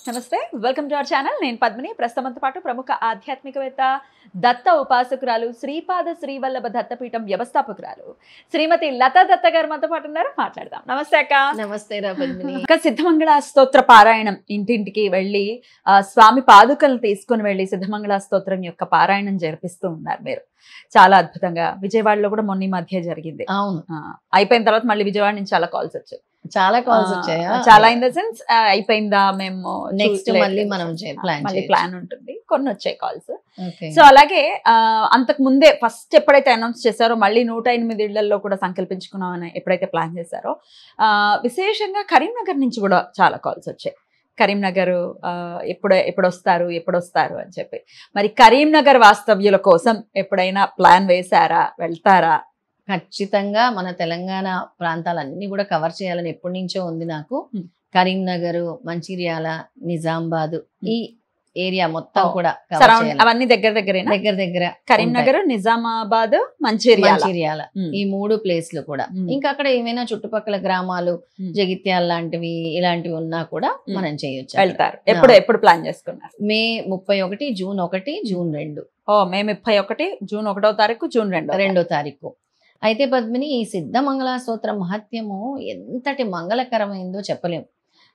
నమస్తే welcome to our channel నేను పద్మిని ప్రస్తుతంతో పాటు ప్రముఖ ఆధ్యాత్మికవేత్త దత్త ఉపాసకురాలు శ్రీపాద శ్రీవల్లభ దత్తపీఠం వ్యవస్థాపకురాలు శ్రీమతి లతా దత్త గారు మనతో పాటు ఉన్నారు మాట్లాడదాం. నమస్తే అక్క. నమస్తే రా పద్మిని. సిద్ధమంగళ స్తోత్ర పారాయణం ఇంటింటికి వెళ్ళి స్వామి పాదుకలను తీసుకుని వెళ్ళి సిద్ధమంగళ స్తోత్రం యొక్క పారాయణం జరిపిస్తూ ఉన్నారు మీరు. చాలా అద్భుతంగా విజయవాడలో కూడా మొన్న మధ్య జరిగింది. అవును, అయిపోయిన తర్వాత మళ్ళీ విజయవాడ నుంచి చాలా కాల్స్ వచ్చాయి. చాలా కాల్స్ వచ్చాయా? చాలా ఇన్ ద సెన్స్ అయిపోయిందా మేము నెక్స్ట్ మళ్ళీ మనం ప్లాన్ ఉంటుంది, కొన్ని వచ్చాయి కాల్స్. సో అలాగే అంతకు ముందే ఫస్ట్ ఎప్పుడైతే అనౌన్స్ చేశారో మళ్ళీ 108 ఇళ్లలో కూడా సంకల్పించుకున్నామని ఎప్పుడైతే ప్లాన్ చేశారో విశేషంగా కరీంనగర్ నుంచి కూడా చాలా కాల్స్ వచ్చాయి. కరీంనగర్ ఎప్పుడు వస్తారు అని చెప్పి. మరి కరీంనగర్ వాస్తవ్యుల కోసం ఎప్పుడైనా ప్లాన్ వేశారా, వెళ్తారా? ఖచ్చితంగా మన తెలంగాణ ప్రాంతాలన్నీ కూడా కవర్ చేయాలని ఎప్పటి నుంచో ఉంది నాకు. కరీంనగర్, మంచిర్యాల, నిజామాబాద్ ఈ ఏరియా మొత్తం కూడా అవన్నీ దగ్గర కరీంనగర్, నిజామాబాద్, మంచిర్యాల ఈ 3 ప్లేస్లు కూడా. ఇంకా అక్కడ ఏమైనా చుట్టుపక్కల గ్రామాలు జగిత్యాల లాంటివి ఇలాంటివి ఉన్నా కూడా మనం చేయొచ్చు. వెళ్తారు. ఎప్పుడు ప్లాన్ చేసుకున్నారు? మే 31, జూన్ 1, జూన్ 2. మే 31, జూన్ 1వ తారీఖు, జూన్ 2వ తారీఖు. అయితే పద్మిని, ఈ సిద్ధమంగళ స్తోత్ర మహత్యము ఎంతటి మంగళకరమైందో చెప్పలేము.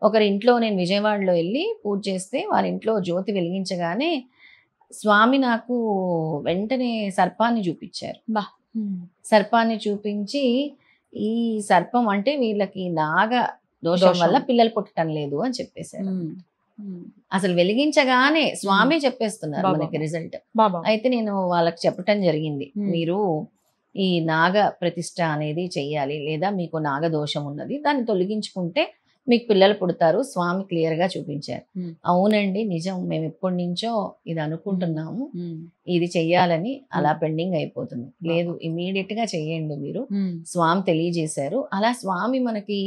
ఒకరి ఇంట్లో నేను విజయవాడలో వెళ్ళి పూజ చేస్తే వాళ్ళ ఇంట్లో జ్యోతి వెలిగించగానే స్వామి నాకు వెంటనే సర్పాన్ని చూపించారు. సర్పాన్ని చూపించి, ఈ సర్పం అంటే వీళ్ళకి నాగ దోషం వల్ల పిల్లలు పుట్టడం లేదు అని చెప్పేశారు. అసలు వెలిగించగానే స్వామి చెప్పేస్తున్నారు మనకి రిజల్ట్. అయితే నేను వాళ్ళకి చెప్పటం జరిగింది, మీరు ఈ నాగ ప్రతిష్ట అనేది చెయ్యాలి, లేదా మీకు నాగదోషం ఉన్నది, దాన్ని తొలగించుకుంటే మీకు పిల్లలు పుడతారు. స్వామి క్లియర్ గా చూపించారు. అవునండి, నిజం, మేము ఎప్పటి నుంచో ఇది అనుకుంటున్నాము, ఇది చెయ్యాలని. అలా పెండింగ్ అయిపోతుంది. లేదు, ఇమీడియట్ గా చెయ్యండి మీరు, స్వామి తెలియజేశారు. అలా స్వామి మనకి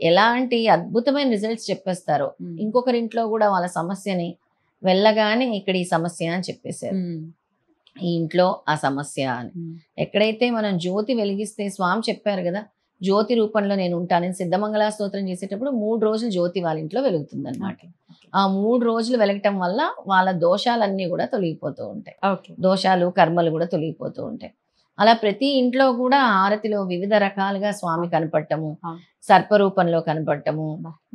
ఎలాంటి అద్భుతమైన రిజల్ట్స్ చెప్పేస్తారో. ఇంకొకరింట్లో కూడా వాళ్ళ సమస్యని వెళ్ళగానే ఇక్కడ ఈ సమస్య అని చెప్పేశారు, ఈ ఇంట్లో ఆ సమస్య అని. ఎక్కడైతే మనం జ్యోతి వెలిగిస్తే స్వామి చెప్పారు కదా, జ్యోతి రూపంలో నేను ఉంటానని. సిద్ధమంగళ స్తోత్రం చేసేటప్పుడు 3 రోజులు జ్యోతి వాళ్ళ ఇంట్లో వెలుగుతుంది అనమాట. ఆ 3 రోజులు వెలగటం వల్ల వాళ్ళ దోషాలన్నీ కూడా తొలగిపోతూ ఉంటాయి. దోషాలు, కర్మలు కూడా తొలగిపోతూ ఉంటాయి. అలా ప్రతి ఇంట్లో కూడా హారతిలో వివిధ రకాలుగా స్వామి కనపడటము, సర్పరూపంలో కనపడటము,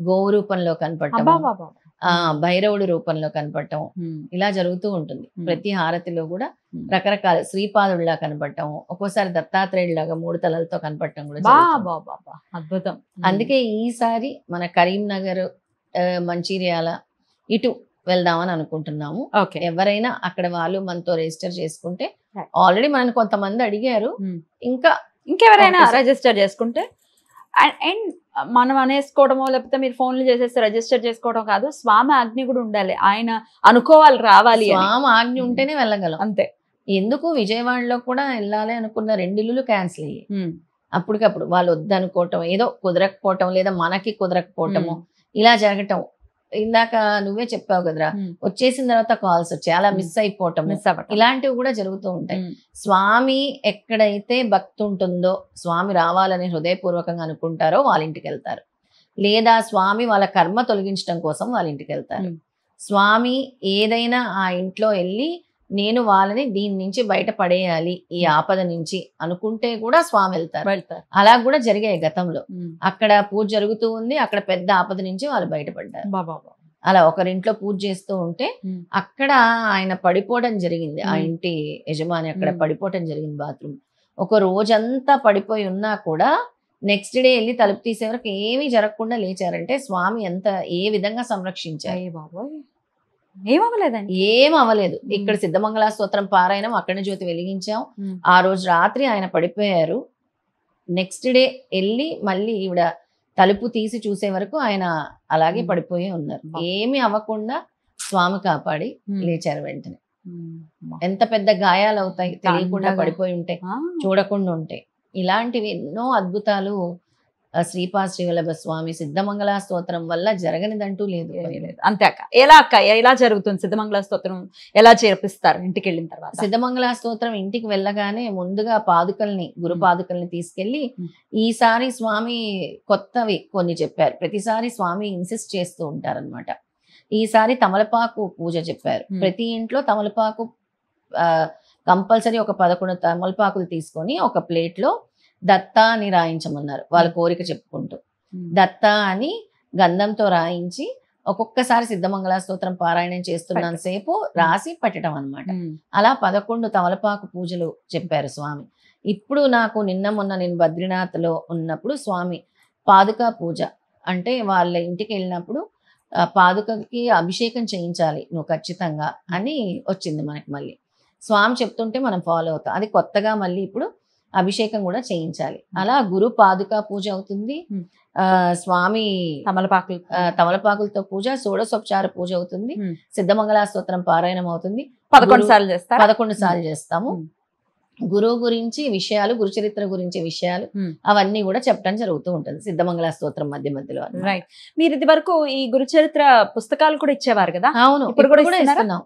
గోవు రూపంలో కనపడటము, భైరవుడి రూపంలో కనపడటం, ఇలా జరుగుతూ ఉంటుంది. ప్రతి హారతిలో కూడా రకరకాల శ్రీపాదుడిలా కనపడటం, ఒక్కోసారి దత్తాత్రేయుడిలాగా 3 తలలతో కనపడటం కూడా అద్భుతం. అందుకే ఈసారి మన కరీంనగర్, మంచిర్యాల ఇటు వెళ్దామని అనుకుంటున్నాము. ఎవరైనా అక్కడ వాళ్ళు మనతో రిజిస్టర్ చేసుకుంటే, ఆల్రెడీ మనని కొంతమంది అడిగారు, ఇంకెవరైనా రిజిస్టర్ చేసుకుంటే, అండ్ మనం అనేసుకోవడమో లేకపోతే మీరు ఫోన్లు చేసేస్తే రిజిస్టర్ చేసుకోవడం కాదు, స్వామి ఆజ్ఞ కూడా ఉండాలి. ఆయన అనుకోవాలి, రావాలి. స్వామి ఆజ్ఞ ఉంటేనే వెళ్ళగలం. అంతే. ఎందుకు విజయవాడలో కూడా వెళ్ళాలి అనుకున్న 2 ఇల్లులు క్యాన్సిల్ అయ్యాయి. అప్పటికప్పుడు వాళ్ళు వద్దనుకోవటం, ఏదో కుదరకపోవటం, లేదా మనకి కుదరకపోవటము, ఇలా జరగటం. ఇందాక నువ్వే చెప్పావు కదరా, వచ్చేసిన తర్వాత కాల్స్ వచ్చాయి, అలా మిస్ అయిపోవటం, ఇలాంటివి కూడా జరుగుతూ ఉంటాయి. స్వామి ఎక్కడైతే భక్తి ఉంటుందో, స్వామి రావాలని హృదయపూర్వకంగా అనుకుంటారో వాళ్ళ ఇంటికి వెళ్తారు, లేదా స్వామి వాళ్ళ కర్మ తొలగించడం కోసం వాళ్ళ ఇంటికి వెళ్తారు. స్వామి ఏదైనా ఆ ఇంట్లో వెళ్ళి నేను వాళ్ళని దీని నుంచి బయట పడేయాలి, ఈ ఆపద నుంచి అనుకుంటే కూడా స్వామి వెళ్తారు. అలా కూడా జరిగాయి గతంలో. అక్కడ పూజ జరుగుతూ ఉంది, అక్కడ పెద్ద ఆపద నుంచి వాళ్ళు బయటపడ్డారు. అలా ఒకరింట్లో పూజ చేస్తూ ఉంటే అక్కడ ఆయన పడిపోవడం జరిగింది. ఆ ఇంటి యజమాని అక్కడ పడిపోవడం జరిగింది బాత్రూమ్. ఒక రోజంతా పడిపోయి ఉన్నా కూడా నెక్స్ట్ డే వెళ్ళి తలుపు తీసే వరకు ఏమీ జరగకుండా లేచారంటే స్వామి ఏ విధంగా సంరక్షించారు. ఏం అవ్వలేదు. ఇక్కడ సిద్ధమంగళ స్తోత్రం పారాయణం, అక్కడనే జ్యోతి వెలిగించాం. ఆ రోజు రాత్రి ఆయన పడిపోయారు. నెక్స్ట్ డే వెళ్ళి మళ్ళీ ఈవిడ తలుపు తీసి చూసే వరకు ఆయన అలాగే పడిపోయి ఉన్నారు. ఏమి అవ్వకుండా స్వామి కాపాడి లేచారు వెంటనే. ఎంత పెద్ద గాయాలు అవుతాయి తెలియకుండా పడిపోయి ఉంటాయి, చూడకుండా ఉంటాయి. ఇలాంటివి ఎన్నో అద్భుతాలు శ్రీపాద శ్రీవల్లభ స్వామి సిద్ధమంగళ స్తోత్రం వల్ల జరగనిదంటూ లేదు. అంతే అక్క. ఎలా జరుగుతుంది సిద్ధమంగళ స్తోత్రం? ఎలా చేర్పిస్తారు ఇంటికి వెళ్ళిన తర్వాత? సిద్ధమంగళ స్తోత్రం ఇంటికి వెళ్ళగానే ముందుగా పాదుకల్ని, గురు పాదుకల్ని తీసుకెళ్లి, ఈసారి స్వామి కొత్తవి కొన్ని చెప్పారు. ప్రతిసారి స్వామి ఇన్సిస్ట్ చేస్తూ ఉంటారనమాట. ఈసారి తమలపాకు పూజ చెప్పారు. ప్రతి ఇంట్లో తమలపాకు కంపల్సరీ ఒక 11 తమలపాకులు తీసుకొని ఒక ప్లేట్లో దత్తా అని రాయించమన్నారు, వాళ్ళ కోరిక చెప్పుకుంటూ. దత్తా అని గంధంతో రాయించి ఒక్కొక్కసారి సిద్ధమంగళ స్తోత్రం పారాయణం చేస్తున్నంత సేపు రాసి పెట్టడం అన్నమాట. అలా 11 తమలపాకు పూజలు చెప్పారు స్వామి. ఇప్పుడు నాకు నిన్న మొన్న నేను బద్రీనాథ్లో ఉన్నప్పుడు స్వామి పాదుకా పూజ అంటే వాళ్ళ ఇంటికి వెళ్ళినప్పుడు పాదుకకి అభిషేకం చేయించాలి నువ్వు ఖచ్చితంగా అని వచ్చింది మనకి. మళ్ళీ స్వామి చెప్తుంటే మనం ఫాలో అవుతాం. అది కొత్తగా మళ్ళీ ఇప్పుడు అభిషేకం కూడా చేయించాలి. అలా గురు పాదుకా పూజ అవుతుంది, స్వామి తమలపాకులతో పూజ, షోడశోపచార పూజ అవుతుంది, సిద్ధమంగళ స్తోత్రం పారాయణం అవుతుంది. 11 సార్లు చేస్తాము. గురువు గురించి విషయాలు, గురు చరిత్ర గురించి విషయాలు అవన్నీ కూడా చెప్పడం జరుగుతూ ఉంటుంది సిద్ధమంగళ స్తోత్రం మధ్య మధ్యలో. రైట్. మీరు ఇది వరకు ఈ గురు చరిత్ర పుస్తకాలు కూడా ఇచ్చేవారు కదా? అవును, ఇప్పుడు కూడా ఇస్తున్నాం.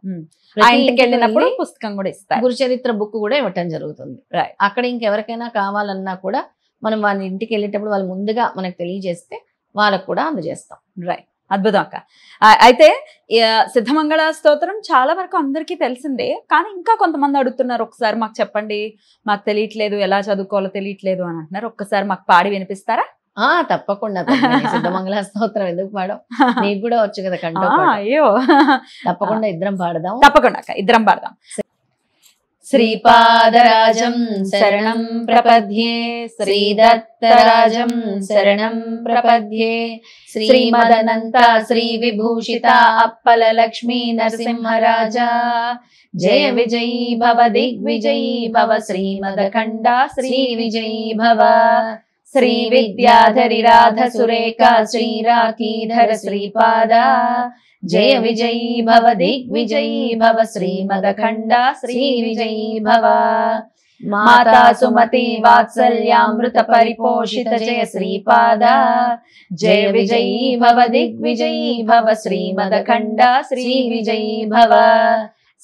ఇంటికి వెళ్ళినప్పుడు పుస్తకం కూడా ఇస్తారు, గురు చరిత్ర బుక్ కూడా ఇవ్వటం జరుగుతుంది. అక్కడ ఇంకెవరికైనా కావాలన్నా కూడా మనం వాళ్ళ ఇంటికి వెళ్ళేటప్పుడు వాళ్ళు ముందుగా మనకు తెలియజేస్తే వాళ్ళకు కూడా అందజేస్తాం. రైట్. అద్భుతం అక్క. అయితే సిద్ధమంగళ స్తోత్రం చాలా వరకు అందరికీ తెలిసిందే, కానీ ఇంకా కొంతమంది అడుగుతున్నారు, ఒకసారి మాకు చెప్పండి, మాకు తెలియట్లేదు, ఎలా చదువుకోవాలో తెలియట్లేదు అని అంటున్నారు. ఒక్కసారి మాకు పాడి వినిపిస్తారా? తప్పకుండా. సిద్ధమంగళ స్తోత్రం ఎందుకు పాడడం, నీకు కూడా వచ్చు కదా కంటో. అయ్యో, తప్పకుండా ఇద్దరం పాడదాం. తప్పకుండా అక్క, ఇద్దరం పాడదాం. శ్రీపాదరాజం శరణం ప్రపద్యే, శ్రీదత్తరాజం శరణం ప్రపద్యే, శ్రీమదనంత శ్రీ విభూషిత అప్పల లక్ష్మీ నరసింహరాజా, జయ విజయీ భవ దిగ్విజయీ భవ, శ్రీమదఖండ శ్రీ విజయీ భవ, శ్రీ విద్యాధరి రాధ సురేఖ శ్రీరాఖీధర శ్రీపాద, జయ విజయీ భవ దిగ్విజయీ భవ, శ్రీమదఖండ శ్రీ విజయీ భవ, మాతా సుమతి వాత్సల్యామృత పరిపోషిత జయ శ్రీపాద, జయ విజయీ భవ దిగ్విజయీ భవ, శ్రీమదఖండ శ్రీ విజయీ భవ,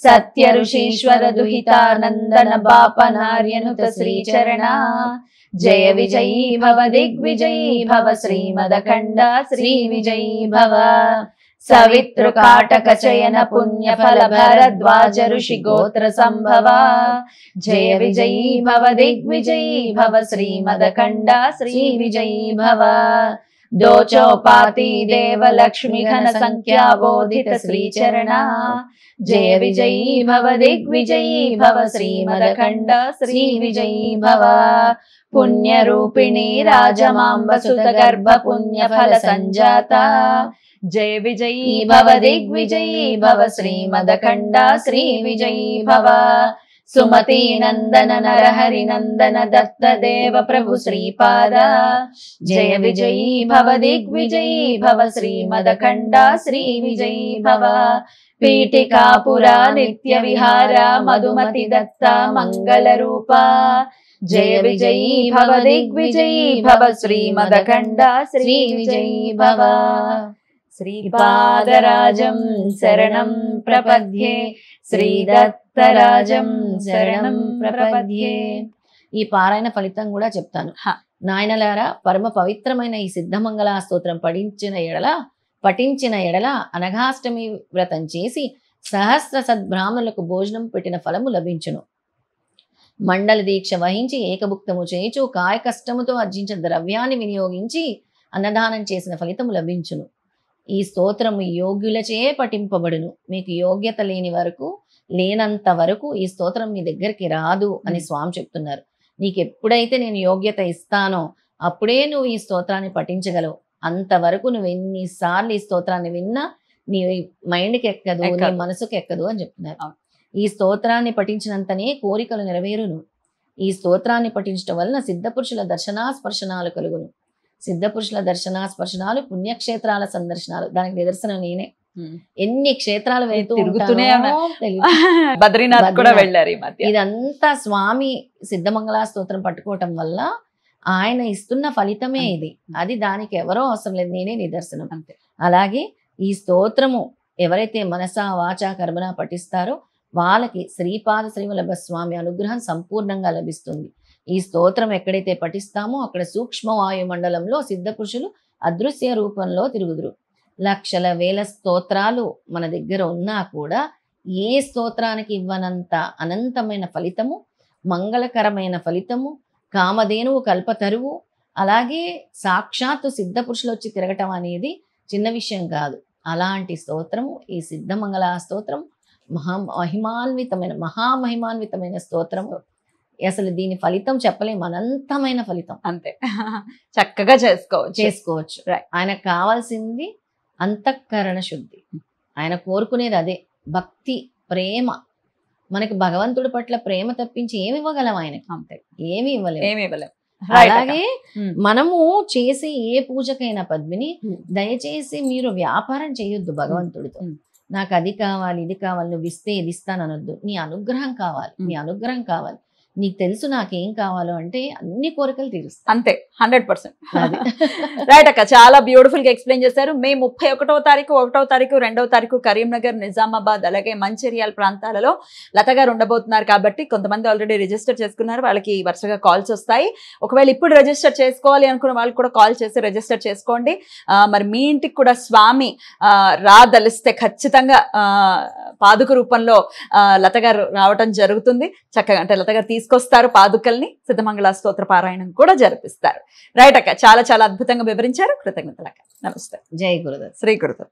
సత్య ఋషీశ్వర దుహితానందన బాపనార్యనుత శ్రీచరణ, జయ విజయీ భవ దిగ్విజయీ భవ, శ్రీమదఖండ శ్రీ విజయీ భవ, సవితృకాటక చయన పుణ్య ఫల భరద్వాజ ఋషి గోత్ర సంభవ, జయ విజయీ భవ దిగ్విజయీ భవ, శ్రీమదఖండ శ్రీ విజయీ భవ, దోచోపాతి దేవ లక్ష్మి ఘన సంఖ్యా బోధిత శ్రీచరణ, జయ విజయీ భవ దిగ్విజయీ భవ, శ్రీమదఖండ శ్రీ విజయీ భవ, పుణ్య రూపిణి రాజమాంబ సుత గర్భ పుణ్య ఫల సంజాత, జయ విజయీ భవ దిగ్విజయీ భవ, శ్రీమదఖండ శ్రీ విజయీ భవ, సుమతి నందన నరహరి నందన దత్త దేవ ప్రభు శ్రీపాద, జయ విజయీ భవ దిగ్విజయీ భవ, శ్రీమదఖండ శ్రీ విజయీ భవ, పీఠికాపురా నిత్య విహార మధుమతి దత్త మంగళ రూప, జయ విజయీ భవ దిగ్విజయీ భవ, శ్రీమదఖండ శ్రీ విజయీ భవ, శ్రీపాదరాజం శరణం ప్రపద్యే, శ్రీదత్తరాజం శరణం ప్రపద్యే. ఈ పారాయణ ఫలితం కూడా చెప్తాను. నాయనలారా, పరమ పవిత్రమైన ఈ సిద్ధమంగళ స్తోత్రం పఠించిన ఎడల అనఘాష్టమి వ్రతం చేసి సహస్ర సద్బ్రాహ్మణులకు భోజనం పెట్టిన ఫలము లభించును. మండల దీక్ష వహించి ఏకభుక్తము చేయుచు కాయ కష్టముతో అర్జించిన ద్రవ్యాన్ని వినియోగించి అన్నదానం చేసిన ఫలితము లభించును. ఈ స్తోత్రము యోగ్యులచే పఠింపబడును. మీకు యోగ్యత లేనంత వరకు ఈ స్తోత్రం మీ దగ్గరికి రాదు అని స్వామి చెప్తున్నారు. నీకు ఎప్పుడైతే నేను యోగ్యత ఇస్తానో అప్పుడే నువ్వు ఈ స్తోత్రాన్ని పఠించగలవు. అంతవరకు నువ్వు ఎన్నిసార్లు ఈ స్తోత్రాన్ని విన్నా నీ మైండ్కి ఎక్కదు, నీ మనసుకు ఎక్కదు అని చెప్తున్నారు. ఈ స్తోత్రాన్ని పఠించినంతనే కోరికలు నెరవేరును. ఈ స్తోత్రాన్ని పఠించడం వలన సిద్ధపురుషుల దర్శనాస్పర్శనాలు కలుగును. సిద్ధపురుషుల దర్శనాస్పర్శనాలు, పుణ్యక్షేత్రాల సందర్శనాలు, దానికి నిదర్శనం నేనే. ఎన్ని క్షేత్రాలు తిరుగుతూనే బద్రీనాథ్ కూడా వెళ్ళారు ఈ మధ్య. ఇదంతా స్వామి సిద్ధమంగళ స్తోత్రం పట్టుకోవటం వల్ల ఆయన ఇస్తున్న ఫలితమే ఇది. అది దానికి ఎవరో అవసరం లేదు, నేనే నిదర్శనం అంతే. అలాగే ఈ స్తోత్రము ఎవరైతే మనసా వాచా కర్మణ పఠిస్తారో వాళ్ళకి శ్రీపాద శ్రీవల్లభ స్వామి అనుగ్రహం సంపూర్ణంగా లభిస్తుంది. ఈ స్తోత్రం ఎక్కడైతే పఠిస్తామో అక్కడ సూక్ష్మ వాయు మండలంలో సిద్ధపురుషులు అదృశ్య రూపంలో తిరుగుదురు. లక్షల వేల స్తోత్రాలు మన దగ్గర ఉన్నా కూడా ఏ స్తోత్రానికి ఇవ్వనంత అనంతమైన ఫలితము, మంగళకరమైన ఫలితము, కామధేనువు కల్పతరువు, అలాగే సాక్షాత్తు సిద్ధ పురుషులు వచ్చి తిరగటం అనేది చిన్న విషయం కాదు. అలాంటి స్తోత్రము ఈ సిద్ధమంగళ స్తోత్రం. మహామహిమాన్వితమైన స్తోత్రము. అసలు దీని ఫలితం చెప్పలేము, అనంతమైన ఫలితం. అంతే, చక్కగా చేసుకోవచ్చు. ఆయనకు కావాల్సింది అంతఃకరణ శుద్ధి. ఆయన కోరుకునేది అదే, భక్తి, ప్రేమ. మనకి భగవంతుడి పట్ల ప్రేమ తప్పించి ఏమి ఇవ్వగలం ఆయనకి? అంతే, ఏమి ఇవ్వలేము. Right, అలాగే మనము చేసే ఏ పూజకైనా పద్మిని, దయచేసి మీరు వ్యాపారం చేయొద్దు భగవంతుడితో. నాకు అది కావాలి, ఇది కావాలి, నువ్వు ఇస్తే ఇది ఇస్తాను అనొద్దు. నీ అనుగ్రహం కావాలి, నీ అనుగ్రహం కావాలి. నీకు తెలుసు నాకేం కావాలో అంటే అన్ని కోరికలు తీరుస్తాయి. అంతే, 100%. రైట్ అక్క, చాలా బ్యూటిఫుల్ గా ఎక్స్ప్లెయిన్ చేశారు. మే 31వ తారీఖు, 1వ తారీఖు, 2వ తారీఖు కరీంనగర్, నిజామాబాద్, అలాగే మంచిర్యాల ప్రాంతాలలో లత గారు ఉండబోతున్నారు. కాబట్టి కొంతమంది ఆల్రెడీ రిజిస్టర్ చేసుకున్నారు, వాళ్ళకి వరుసగా కాల్స్ వస్తాయి. ఒకవేళ ఇప్పుడు రిజిస్టర్ చేసుకోవాలి అనుకున్న వాళ్ళు కూడా కాల్ చేసి రిజిస్టర్ చేసుకోండి. మరి మీ ఇంటికి కూడా స్వామి రాదలిస్తే ఖచ్చితంగా పాదుక రూపంలో లత గారు రావటం జరుగుతుంది. చక్కగా అంటే లత గారు తీసుకొస్తారు పాదుకల్ని, సిద్ధమంగళ స్తోత్ర పారాయణం కూడా జరిపిస్తారు. రైట్ అక్క, చాలా చాలా అద్భుతంగా వివరించారు. కృతజ్ఞతలు అక్క. నమస్తే. జై గురుదత్. శ్రీ గురుదత్.